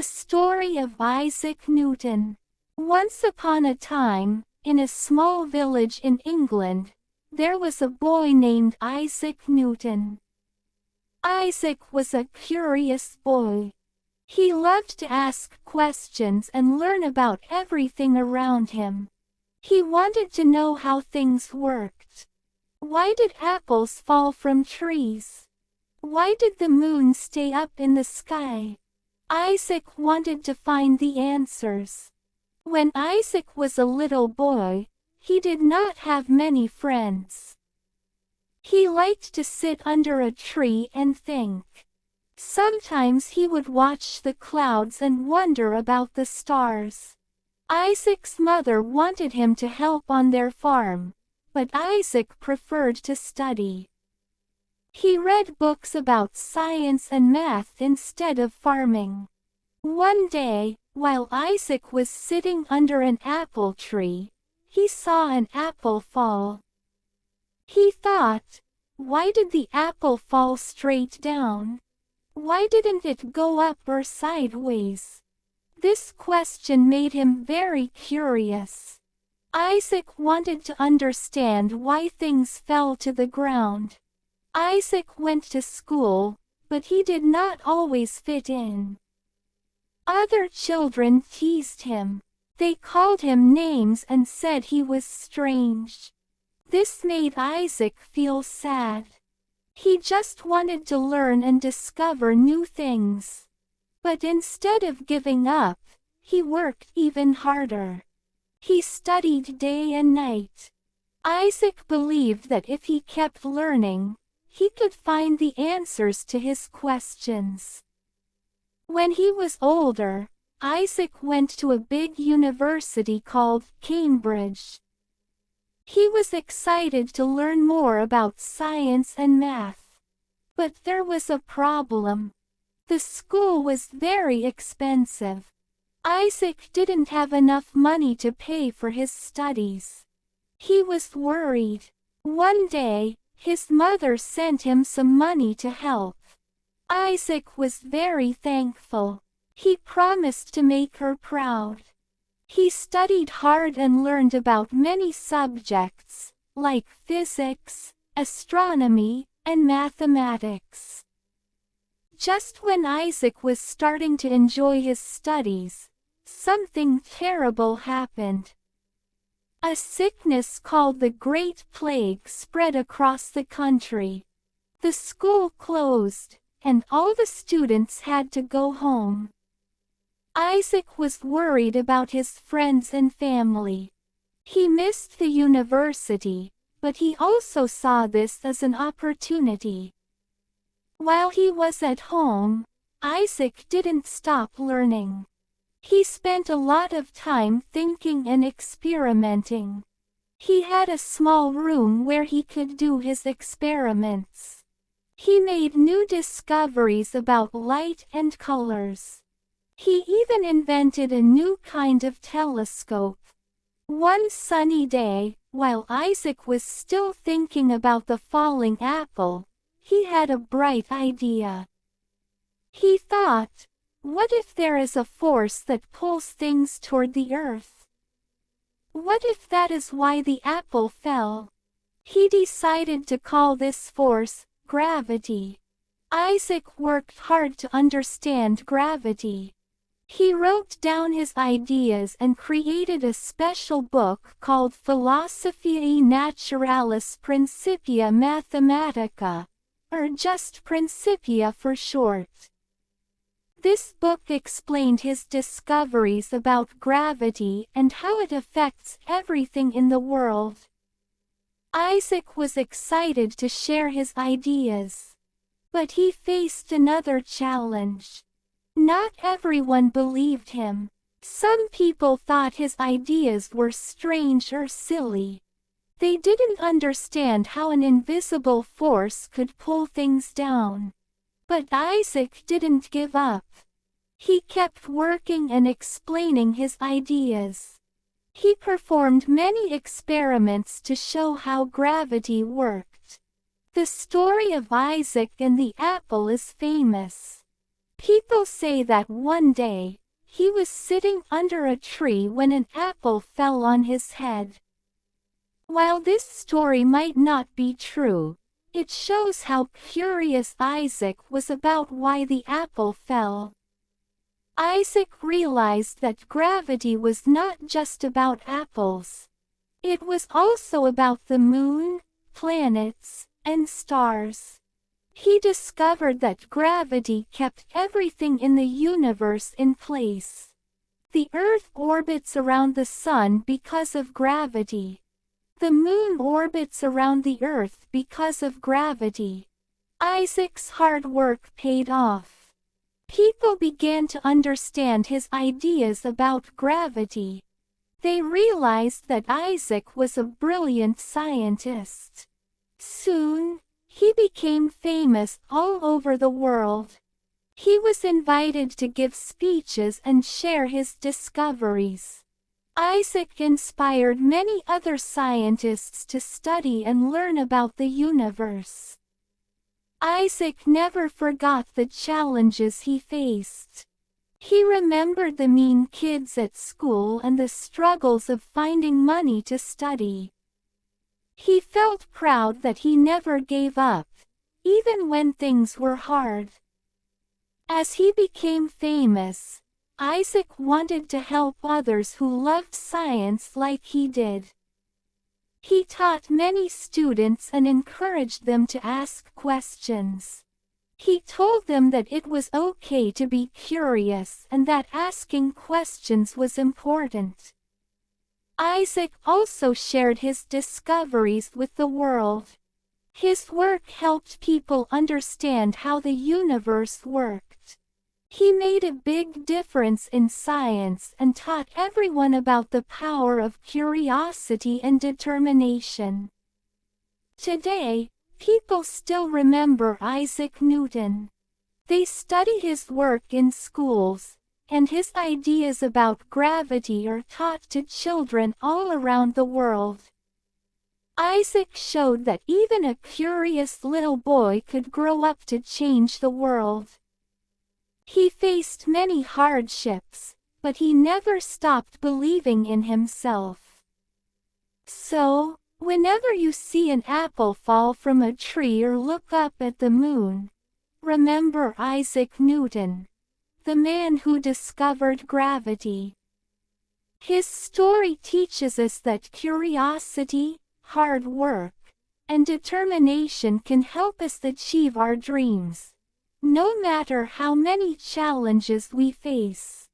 The story of Isaac Newton. Once upon a time, in a small village in England, there was a boy named Isaac Newton. Isaac was a curious boy. He loved to ask questions and learn about everything around him. He wanted to know how things worked. Why did apples fall from trees? Why did the moon stay up in the sky? Isaac wanted to find the answers. When Isaac was a little boy, he did not have many friends. He liked to sit under a tree and think. Sometimes he would watch the clouds and wonder about the stars. Isaac's mother wanted him to help on their farm, but Isaac preferred to study. He read books about science and math instead of farming. One day, while Isaac was sitting under an apple tree, he saw an apple fall. He thought, why did the apple fall straight down? Why didn't it go up or sideways? This question made him very curious. Isaac wanted to understand why things fell to the ground. Isaac went to school, but he did not always fit in. Other children teased him. They called him names and said he was strange. This made Isaac feel sad. He just wanted to learn and discover new things. But instead of giving up, he worked even harder. He studied day and night. Isaac believed that if he kept learning, he could find the answers to his questions. When he was older, Isaac went to a big university called Cambridge. He was excited to learn more about science and math. But there was a problem. The school was very expensive. Isaac didn't have enough money to pay for his studies. He was worried. One day, his mother sent him some money to help. Isaac was very thankful. He promised to make her proud. He studied hard and learned about many subjects, like physics, astronomy, and mathematics. Just when Isaac was starting to enjoy his studies, something terrible happened. A sickness called the Great Plague spread across the country. The school closed, and all the students had to go home. Isaac was worried about his friends and family. He missed the university, but he also saw this as an opportunity. While he was at home, Isaac didn't stop learning. He spent a lot of time thinking and experimenting. He had a small room where he could do his experiments. He made new discoveries about light and colors. He even invented a new kind of telescope. One sunny day, while Isaac was still thinking about the falling apple, he had a bright idea. He thought, what if there is a force that pulls things toward the earth? What if that is why the apple fell? He decided to call this force gravity. Isaac worked hard to understand gravity. He wrote down his ideas and created a special book called Philosophiae Naturalis Principia Mathematica, or just Principia for short. This book explained his discoveries about gravity and how it affects everything in the world. Isaac was excited to share his ideas. But he faced another challenge. Not everyone believed him. Some people thought his ideas were strange or silly. They didn't understand how an invisible force could pull things down. But Isaac didn't give up. He kept working and explaining his ideas. He performed many experiments to show how gravity worked. The story of Isaac and the apple is famous. People say that one day, he was sitting under a tree when an apple fell on his head. While this story might not be true, it shows how curious Isaac was about why the apple fell. Isaac realized that gravity was not just about apples. It was also about the moon, planets, and stars. He discovered that gravity kept everything in the universe in place. The Earth orbits around the Sun because of gravity. The Moon orbits around the Earth because of gravity. Isaac's hard work paid off. People began to understand his ideas about gravity. They realized that Isaac was a brilliant scientist. Soon, he became famous all over the world. He was invited to give speeches and share his discoveries. Isaac inspired many other scientists to study and learn about the universe. Isaac never forgot the challenges he faced. He remembered the mean kids at school and the struggles of finding money to study. He felt proud that he never gave up, even when things were hard. As he became famous, Isaac wanted to help others who loved science like he did. He taught many students and encouraged them to ask questions. He told them that it was okay to be curious and that asking questions was important. Isaac also shared his discoveries with the world. His work helped people understand how the universe worked. He made a big difference in science and taught everyone about the power of curiosity and determination. Today, people still remember Isaac Newton. They study his work in schools, and his ideas about gravity are taught to children all around the world. Isaac showed that even a curious little boy could grow up to change the world. He faced many hardships, but he never stopped believing in himself. So, whenever you see an apple fall from a tree or look up at the moon, remember Isaac Newton, the man who discovered gravity. His story teaches us that curiosity, hard work, and determination can help us achieve our dreams, no matter how many challenges we face.